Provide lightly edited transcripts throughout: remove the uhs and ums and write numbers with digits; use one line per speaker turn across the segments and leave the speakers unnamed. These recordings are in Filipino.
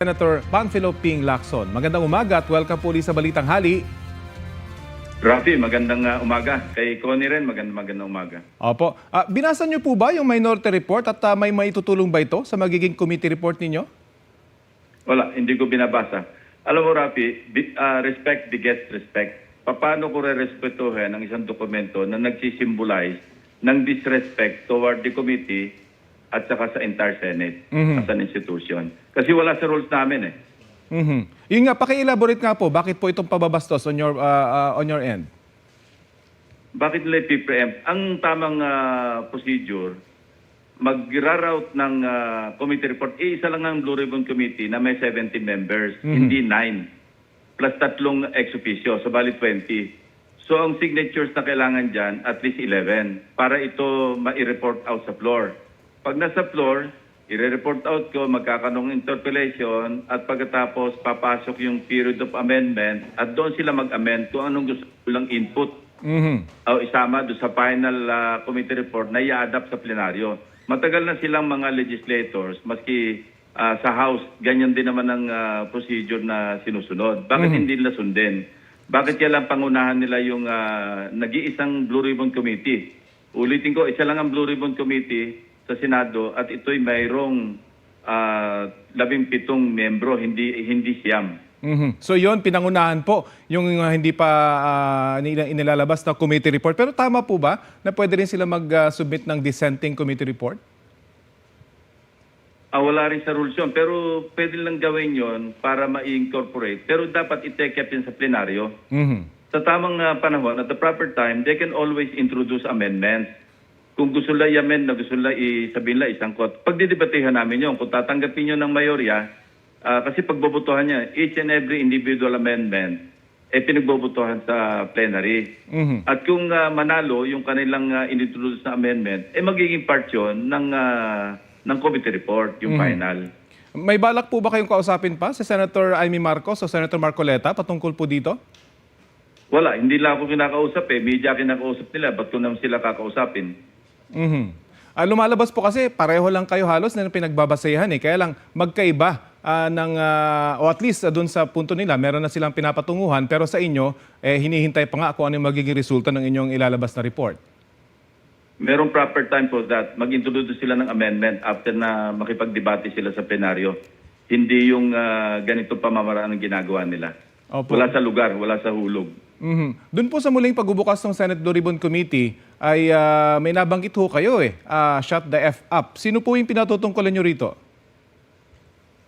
Senator Panfilo Ping Lacson. Magandang umaga at welcome po ulit sa Balitang Hali.
Rafi, magandang umaga. Kay Connie rin, magandang umaga.
Opo. Binasa niyo po ba yung minority report at may maitutulong ba ito sa magiging committee report ninyo?
Wala, hindi ko binabasa. Alam mo, Rafi, respect begets respect. Paano ko re-respetuhin ang isang dokumento na nagsisimbolize ng disrespect toward the committee at saka sa entire Senate as an institution? Kasi wala sa rules namin eh.
Yung nga, paki-elaborate nga po, bakit po itong pababastos on your end?
Bakit nila i-preempt? Ang tamang procedure, mag-route ng committee report, isa lang ang Blue Ribbon Committee na may 70 members, hindi 9, plus 3 ex officio, so bali 20. So ang signatures na kailangan dyan, at least 11, para ito ma-report out sa floor. Pag nasa floor, i-report out ko, magkakanong interpellation, at pagkatapos papasok yung period of amendment, at doon sila mag-amend kung anong gusto lang input. O isama doon sa final committee report na i-adapt sa plenaryo. Matagal na silang mga legislators, maski sa House, ganyan din naman ang procedure na sinusunod. Bakit hindi nila sundin? Bakit kaya lang pangunahan nila yung nag-iisang Blue Ribbon Committee? Ulitin ko, isa lang ang Blue Ribbon Committee sa Senado at ito'y mayroong 17 membro, hindi siyam.
So yon pinangunahan po yung hindi pa inilalabas na committee report. Pero tama po ba na pwede rin sila mag-submit ng dissenting committee report?
Wala rin sa rules yun, pero pwede lang gawin yon para ma-incorporate. Pero dapat i-take up yun sa plenaryo. Sa tamang panahon, at the proper time, they can always introduce amendments. Kung gusto nila i-amend na gusto nila sabihin nila isangkot. Pagdidebatehan namin yun, kung tatanggapin nyo ng mayorya, kasi pagbobotohan niya, each and every individual amendment, pinagbobotohan sa plenary. At kung manalo yung kanilang inintroduce na amendment, magiging part yun ng committee report, yung final.
May balak po ba kayong kausapin pa si Senator Amy Marcos o Senator Marcoleta patungkol po dito?
Wala, hindi lang ako kinakausap Media kinakausap nila, ba't ko naman sila kakausapin?
Lumalabas po kasi pareho lang kayo halos na pinagbabasehan kaya lang magkaiba o at least doon sa punto nila meron na silang pinapatunguhan pero sa inyo hinihintay pa nga kung ano yung magiging resulta ng inyong ilalabas na report.
Merong proper time for that. Mag-introduce sila ng amendment after na makipagdebate sila sa plenaryo. Hindi yung ganito pamamaraan ang ginagawa nila.
Opo.
Wala sa lugar, wala sa hulog.
Doon po sa muling pagbubukas ng Senate Blue Ribbon Committee ay may nabanggit ho kayo shut the F up. Sino po yung pinatutungkulan nyo rito?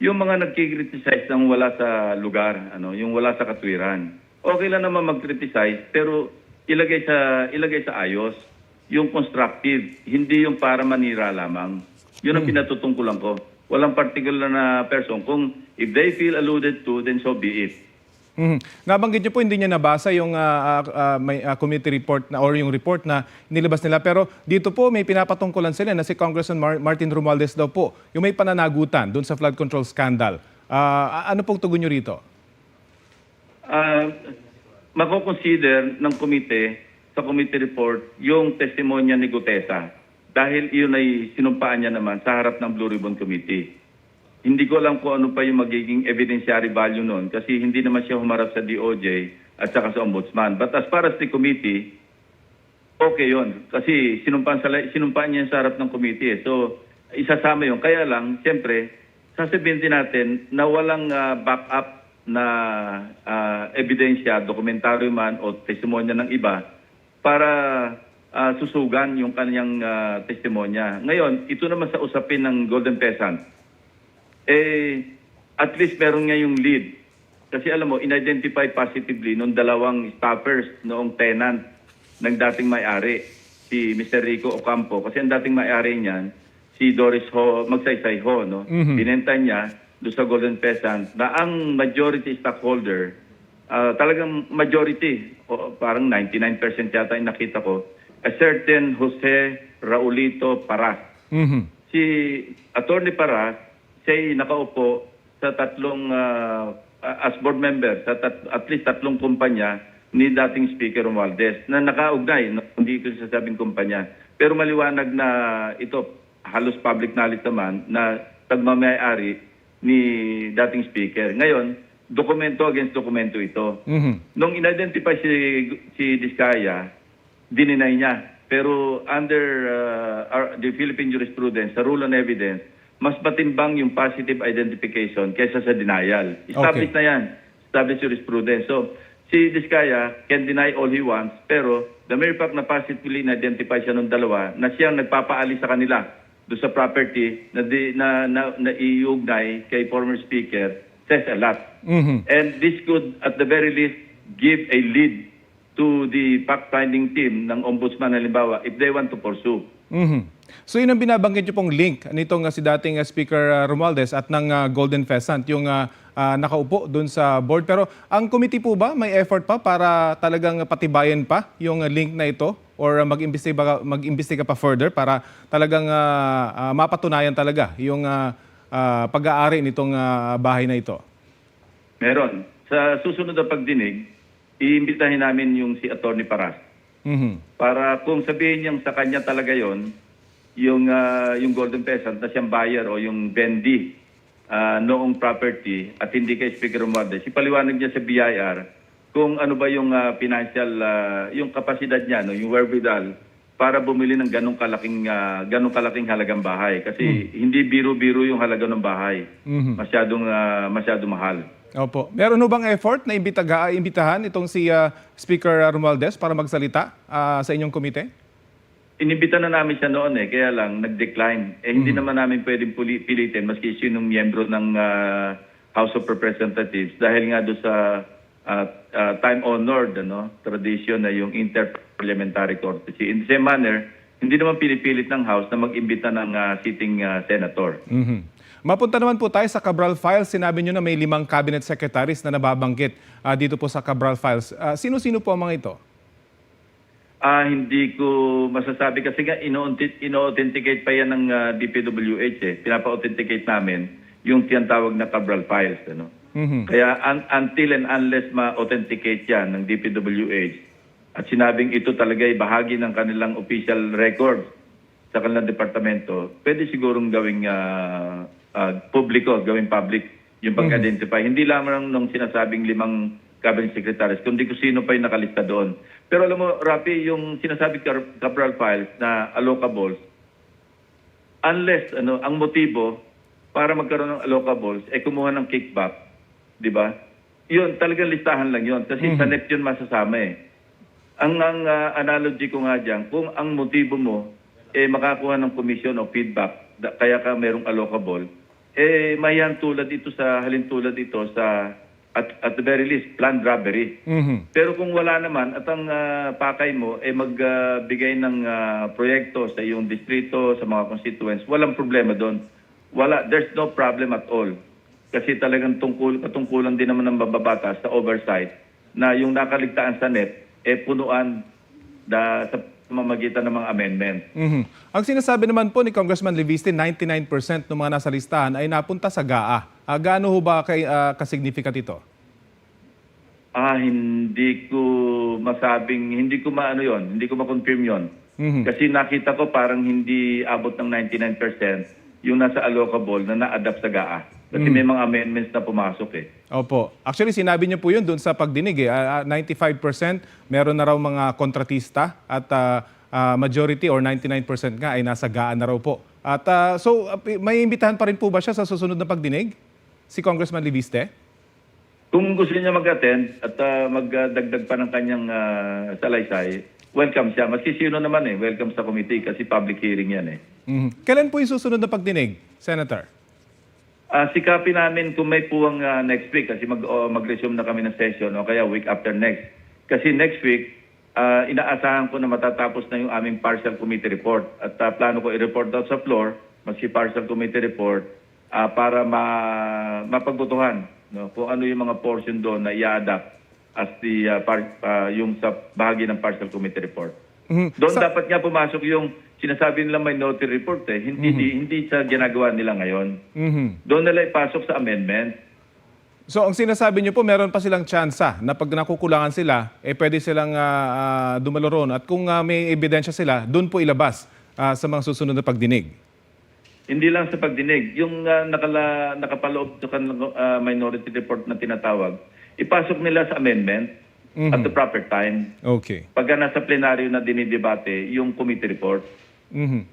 Yung mga nagkikriticize ng wala sa lugar, yung wala sa katwiran. Okay lang naman mag-criticize, pero ilagay sa ayos. Yung constructive, hindi yung para manira lamang. Yun ang pinatutungkulan ko. Walang particular na person. Kung if they feel alluded to, then so be it.
Nabanggit niyo po hindi niya nabasa yung committee report or yung report na nilabas nila. Pero dito po may pinapatungkulan sila na si Congressman Martin Romualdez daw po yung may pananagutan doon sa flood control scandal. Ano pong tugon niyo rito?
Mako-consider ng sa committee report yung testimonya ni Gutesa dahil iyon ay sinumpaan niya naman sa harap ng Blue Ribbon Committee. Hindi ko alam kung ano pa yung magiging evidentiary value noon kasi hindi naman siya humarap sa DOJ at saka sa Ombudsman. But as far as the committee, okay yun. Kasi sinumpaan niya sa harap ng committee. So, isasama yun. Kaya lang, siyempre, sasabihin din natin na walang backup na ebidensya, dokumentaryo man o testimonya ng iba para susugan yung kanyang testimonya. Ngayon, ito naman sa usapin ng Golden Peasant. At least meron nga yung lead. Kasi alam mo, in-identify positively nung dalawang staffers noong tenant ng dating may-ari, si Mr. Rico Ocampo. Kasi ang dating may-ari niyan, si Doris Ho, Magsaysay Ho, no? Binenta niya doon sa Golden Peasant na ang majority stockholder, talagang majority, parang 99% yata yung nakita ko, a certain Jose Raulito Paras. Si Attorney Paras, siya'y nakaupo sa as board member sa at least 3 kumpanya ni dating Speaker Romualdez na nakaugnay, hindi ko sasabing kumpanya. Pero maliwanag na ito, halos public knowledge naman, na pagmamayari ni dating speaker. Ngayon, dokumento against dokumento ito. Nung in-identify si Diskaya, dininay niya. Pero under the Philippine jurisprudence, sa rule on evidence, mas matimbang yung positive identification kaysa sa denial. Established na yan. Established jurisprudence. So, si Diskaya can deny all he wants, pero the mere fact na positively na-identify siya ng dalawa, na siyang nagpapaalis sa kanila doon sa property na iugnay kay former speaker, says a lot. And this could, at the very least, give a lead to the fact-finding team ng ombudsman, halimbawa, if they want to pursue.
So yun ang binabanggit niyo pong link nitong si dating Speaker Romualdez at ng Golden Pheasant, yung nakaupo doon sa board. Pero ang committee po ba, may effort pa para talagang patibayan pa yung link na ito? Or mag-imbestiga pa further para talagang mapatunayan talaga yung pag-aari nitong bahay na ito?
Meron. Sa susunod na pagdinig, iimbitahin namin yung si Attorney Paras. Para kung sabihin niyang sa kanya talaga yon, yung Golden Pheasant na siyang buyer o yung vendee noong property at hindi kay Speaker Romualdez, ipaliwanag niya sa BIR kung ano ba yung financial, yung kapasidad niya, no, yung wherewithal para bumili ng ganong kalaking halagang bahay. Kasi hindi biro-biro yung halaga ng bahay. Masyadong mahal.
Opo. Meron ho bang effort na imbitahan itong si Speaker Romualdez para magsalita sa inyong komite?
Inibita na namin siya noon kaya lang nag-decline. Hindi naman namin pwedeng pilitin maski sinong miyembro ng House of Representatives dahil nga doon sa time-honored tradition na yung inter-parliamentary courtesy. In the same manner, hindi naman pinipilit ng House na mag-imbita ng sitting senator.
Mapunta naman po tayo sa Cabral Files. Sinabi nyo na may 5 cabinet secretaries na nababanggit dito po sa Cabral Files. Sino-sino po ang mga ito?
Hindi ko masasabi kasi nga ino-authenticate pa yan ng DPWH. Pinapa-authenticate namin yung tinatawag na Cabral Files. Kaya until and unless ma-authenticate yan ng DPWH at sinabing ito talaga ay bahagi ng kanilang official record sa kanilang departamento, pwede sigurong gawing gawing public yung pag-identify. Hindi lamang nung sinasabing 5 cabinet secretaries, kundi kung sino pa yung nakalista doon. Pero alam mo, Rafi, yung sinasabi Cabral Files na allocables, unless ang motibo para magkaroon ng allocables ay kumuha ng kickback, di ba? Yun, talagang listahan lang yun. Kasi sa NEP yun masasama Ang analogy ko nga dyan, kung ang motibo mo makakuha ng commission o feedback, kaya ka merong allocable, mayan tulad ito sa at the very least planned robbery. Pero kung wala naman at ang pakay mo magbigay ng proyekto sa iyong distrito, sa mga constituents, walang problema doon. There's no problem at all. Kasi talagang katungkulan din naman ng bababatas sa oversight na yung nakaligtaan sa NEP punuan sa mamagitan ng mga amendment.
Ang sinasabi naman po ni Congressman Leviste, 99% ng mga nasa listahan ay napunta sa GAA. Gaano ho ba kasignificant ito?
Hindi ko masabing, hindi ko ma-confirm yon. Kasi nakita ko parang hindi abot ng 99% yung nasa allocable na na-adapt sa GAA. Kasi may mga amendments na pumasok
Opo. Actually, sinabi niyo po yun doon sa pagdinig 95% meron na raw mga kontratista at majority or 99% nga ay nasa GAA na raw po. At so may imbitahan pa rin po ba siya sa susunod na pagdinig? Si Congressman Leviste?
Kung gusto niya mag-attend at magdagdag pa ng kanyang salaysay, welcome siya. Maski sino naman welcome sa committee kasi public hearing yan
Kailan po yung susunod na pagdinig, Senator?
Sikapin namin kung may puwang next week kasi mag-resume na kami ng session o kaya week after next. Kasi next week, inaasahan ko na matatapos na yung aming partial committee report at plano ko i-report daw sa floor, maski partial committee report, para mapagbutuhan kung ano yung mga portion doon na i-adapt as yung sa bahagi ng partial committee report. Doon dapat nga pumasok yung sinasabi nila minority report hindi sa ginagawa nila ngayon. Doon nila ipasok sa amendment.
So ang sinasabi niyo po, meron pa silang tsansa na pag nakukulangan sila, pwede silang dumalo ron. At kung may ebidensya sila, doon po ilabas sa mga susunod na pagdinig.
Hindi lang sa pagdinig. Yung nakapaloob sa kanilang minority report na tinatawag, ipasok nila sa amendment at the proper time.
Okay.
Pagka nasa plenaryo na dinidebate, yung committee report.
Mhm.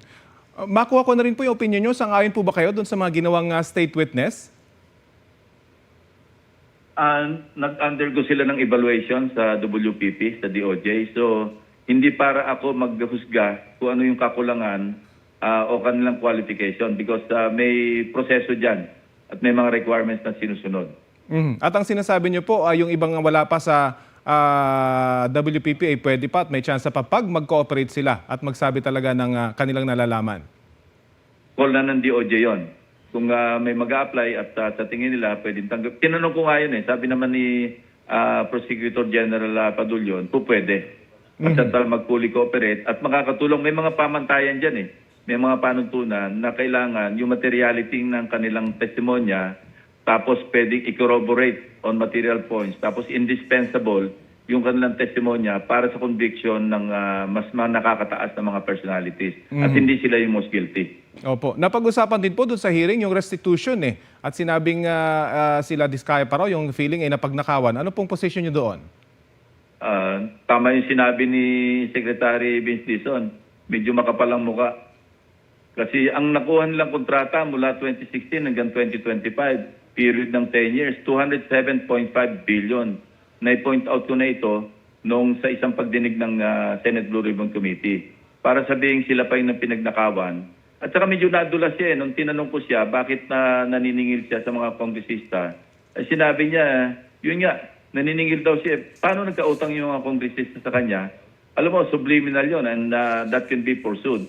Makuha ko na rin po yung opinion nyo. Sang-ayon po ba kayo doon sa mga ginawang state witness?
Nag-undergo sila ng evaluation sa WPP, sa DOJ. So, hindi para ako maghusga kung ano yung kakulangan o kanilang qualification because may proseso dyan at may mga requirements na sinusunod.
Mhm. At ang sinasabi nyo po, yung ibang wala pa sa WPP ay pwede pa at may chance pa pag mag-cooperate sila at magsabi talaga ng kanilang nalalaman.
Call na ng DOJ yon. Kung may mag-apply at sa tingin nila pwedeng tanggap. Tinanong ko nga yun sabi naman ni Prosecutor General Padulyon, pwede. At mag-fully cooperate at makakatulong. May mga pamantayan dyan May mga panuntunan na kailangan yung materiality ng kanilang testimonya tapos pwedeng i-corroborate on material points tapos indispensable yung kanilang testimonya para sa conviction ng mas nakakataas na mga personalities at hindi sila yung most guilty.
Opo. Napag-usapan din po doon sa hearing yung restitution At sinabing sila Diskaya pa raw yung feeling ay napagnakawan. Ano pong position nyo doon?
Tama yung sinabi ni Secretary Vince Dizon. Medyo makapalang muka. Kasi ang nakuha nilang kontrata mula 2016 hanggang 2025, period ng 10 years, 207.5 billion. Na-point out ko na ito noong sa isang pagdinig ng Senate Blue Ribbon Committee para sabihin sila pa yung pinagnakawan. At saka medyo nadulas siya nung tinanong ko siya bakit naniningil siya sa mga kongresista. Sinabi niya, yun nga, naniningil daw siya. Paano nagkautang yung mga kongresista sa kanya? Alam mo, subliminal yun and that can be pursued.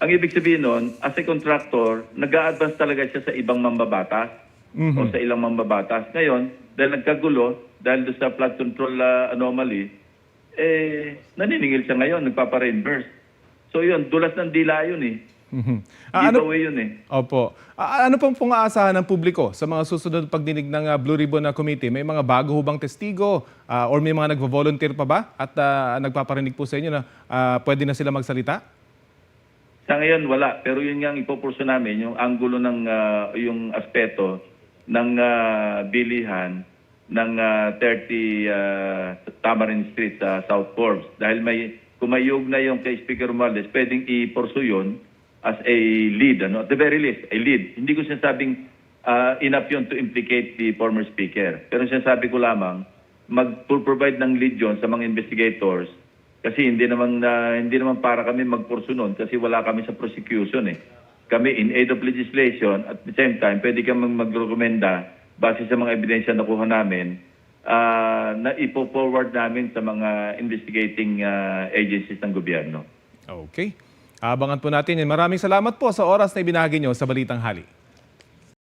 Ang ibig sabihin nun, as a contractor, nag-a-advance talaga siya sa ibang mambabatas o sa ilang mambabatas. Ngayon, dahil nagkagulo, dahil doon sa flood control anomaly, naniningil siya ngayon, nagpapa-reimburse. So yun, dulas ng dila yun Giveaway yun
Opo. Ano pong aasahan ng publiko sa mga susunod pagdinig ng Blue Ribbon na committee? May mga bago hubang testigo or may mga nagvo-volunteer pa ba at nagpaparinig po sa inyo na pwede na sila magsalita?
Sa ngayon, wala. Pero yun nga ang ipupurso namin, yung angulo ng yung aspeto ng bilihan ng 30 Tamarin Street sa South Forbes. Dahil kung may na yung kay Speaker Romualdez, pwedeng ipurso yun as a lead. At the very least, a lead. Hindi ko sinasabing enough yun to implicate the former speaker. Pero sinasabi ko lamang, mag-provide ng lead yun sa mga investigators kasi hindi naman para kami magpurso nun kasi wala kami sa prosecution Kami in aid of legislation at the same time pwede kami mag-rekomenda base sa mga ebidensya na nakuha namin na ipo-forward namin sa mga investigating agencies ng gobyerno.
Okay. Abangan po natin yan. Maraming salamat po sa oras na ibinahagi nyo sa Balitang Hali.